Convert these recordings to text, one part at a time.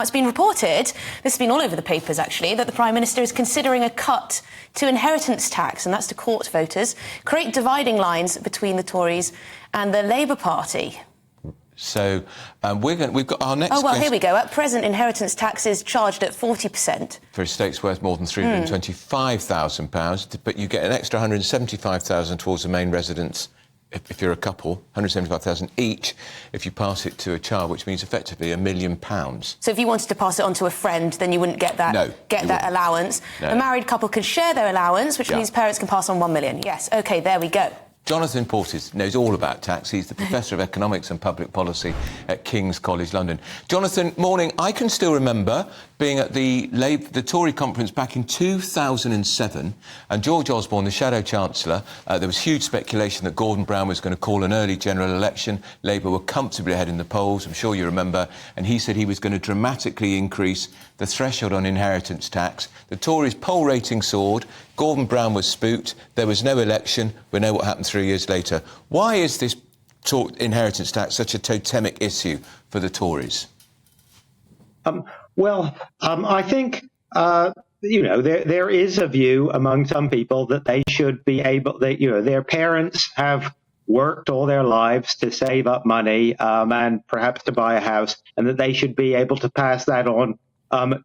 It's been reported, this has been all over the papers actually, that the Prime Minister is considering a cut to inheritance tax, and that's to court voters, create dividing lines between the Tories and the Labour Party. So we've got our next... Oh, well, here we go. At present, inheritance tax is charged at 40%. For estates worth more than £325,000, but you get an extra £175,000 towards the main residence if you're a couple, £175,000 each if you pass it to a child, which means effectively £1 million. So if you wanted to pass it on to a friend, then you wouldn't get that, allowance. No. A married couple can share their allowance, which means parents can pass on £1 million. Yes, OK, there we go. Jonathan Portis knows all about tax. He's the Professor of Economics and Public Policy at King's College London. Jonathan, morning. I can still remember being at the Tory conference back in 2007, and George Osborne, the Shadow Chancellor, there was huge speculation that Gordon Brown was going to call an early general election. Labour were comfortably ahead in the polls, I'm sure you remember, and he said he was going to dramatically increase the threshold on inheritance tax. The Tories' poll rating soared, Gordon Brown was spooked, there was no election, we know what happened 3 years later. Why is this inheritance tax such a totemic issue for the Tories? I think, there is a view among some people that they should be able, their parents have worked all their lives to save up money and perhaps to buy a house, and that they should be able to pass that on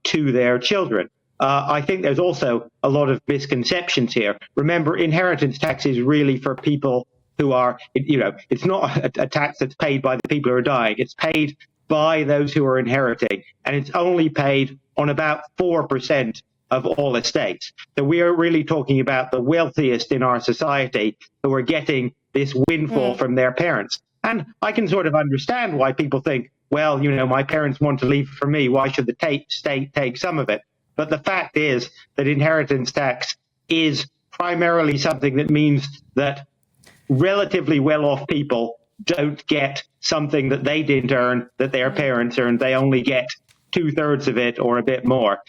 to their children. I think there's also a lot of misconceptions here. Remember, inheritance tax is really for people who are, it's not a tax that's paid by the people who are dying. It's paid by those who are inheriting, and it's only paid on about 4% of all estates. So we are really talking about the wealthiest in our society who are getting this windfall from their parents. And I can sort of understand why people think, well, my parents want to leave for me, why should the state take some of it? But the fact is that inheritance tax is primarily something that means that relatively well-off people don't get something that they didn't earn, that their parents earned. They only get 2/3 of it or a bit more.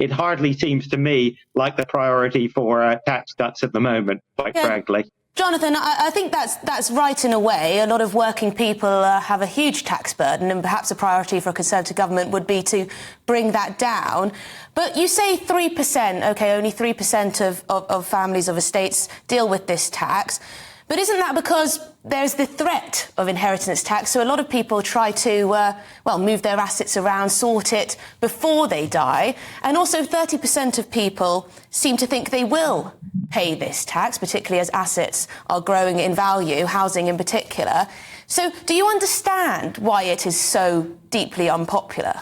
It hardly seems to me like the priority for tax cuts at the moment, quite frankly. Jonathan, I think that's right in a way. A lot of working people have a huge tax burden, and perhaps a priority for a Conservative government would be to bring that down. But you say 3%, OK, only 3% of families of estates deal with this tax. But isn't that because there's the threat of inheritance tax? So a lot of people try to, move their assets around, sort it before they die. And also 30% of people seem to think they will pay this tax, particularly as assets are growing in value, housing in particular. So do you understand why it is so deeply unpopular?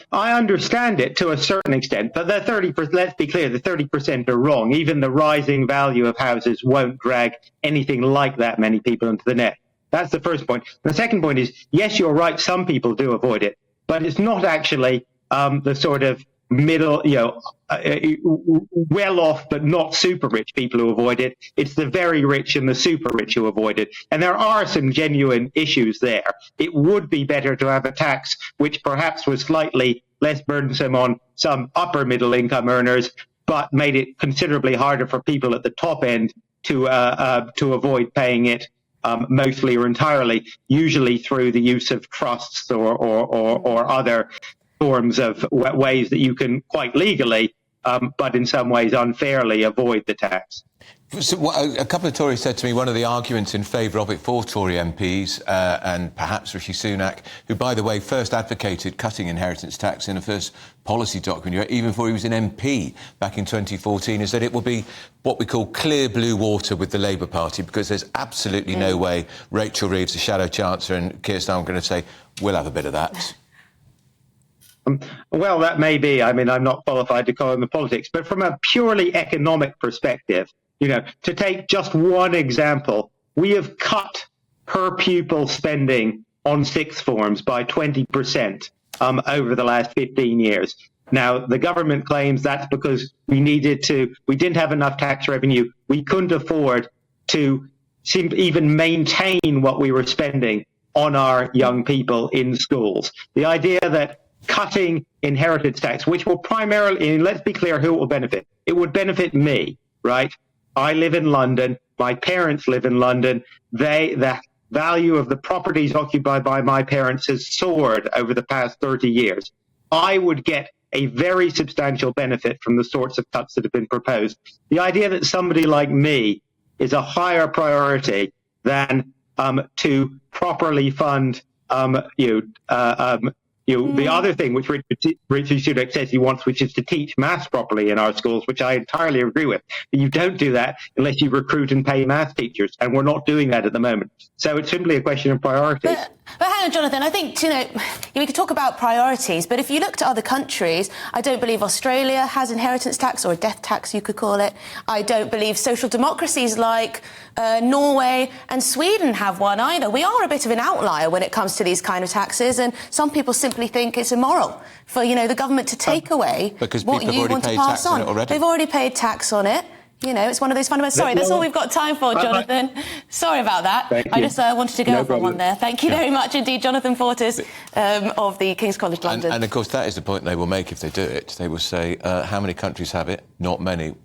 I understand it to a certain extent, but the 30%, let's be clear, the 30% are wrong. Even the rising value of houses won't drag anything like that many people into the net. That's the first point. The second point is, yes, you're right, some people do avoid it, but it's not actually the sort of middle, well-off but not super rich people who avoid it. It's the very rich and the super rich who avoid it. And there are some genuine issues there. It would be better to have a tax which perhaps was slightly less burdensome on some upper middle income earners, but made it considerably harder for people at the top end to avoid paying it mostly or entirely, usually through the use of trusts or other forms of ways that you can quite legally, but in some ways unfairly, avoid the tax. So, a couple of Tories said to me one of the arguments in favour of it for Tory MPs and perhaps Rishi Sunak, who, by the way, first advocated cutting inheritance tax in a first policy document, even before he was an MP back in 2014, is that it will be what we call clear blue water with the Labour Party, because there's absolutely no way Rachel Reeves, the Shadow Chancellor, and Keir Starmer are going to say, we'll have a bit of that. Well, that may be. I mean, I'm not qualified to comment on the politics, but from a purely economic perspective, to take just one example, we have cut per pupil spending on sixth forms by 20% over the last 15 years. Now, the government claims that's because we didn't have enough tax revenue. We couldn't afford to even maintain what we were spending on our young people in schools. The idea that cutting inheritance tax, which will primarily, and let's be clear who it will benefit. It would benefit me, right? I live in London. My parents live in London. The value of the properties occupied by my parents has soared over the past 30 years. I would get a very substantial benefit from the sorts of cuts that have been proposed. The idea that somebody like me is a higher priority than to properly fund the other thing which Richard Sunak says he wants, which is to teach maths properly in our schools, which I entirely agree with. But you don't do that unless you recruit and pay maths teachers, and we're not doing that at the moment. So it's simply a question of priorities. But hang on, Jonathan, I think, we could talk about priorities, but if you look to other countries, I don't believe Australia has inheritance tax, or a death tax, you could call it. I don't believe social democracies like Norway and Sweden have one either. We are a bit of an outlier when it comes to these kind of taxes, and some people simply think it's immoral for, the government to take away what you want to pass on. They've already paid tax on it. It's one of those fundamental... Sorry, that's all we've got time for, Jonathan. Sorry about that. I just wanted to go over one there. Thank you very much indeed, Jonathan Fortas of the King's College London. And, of course, that is the point they will make if they do it. They will say, how many countries have it? Not many.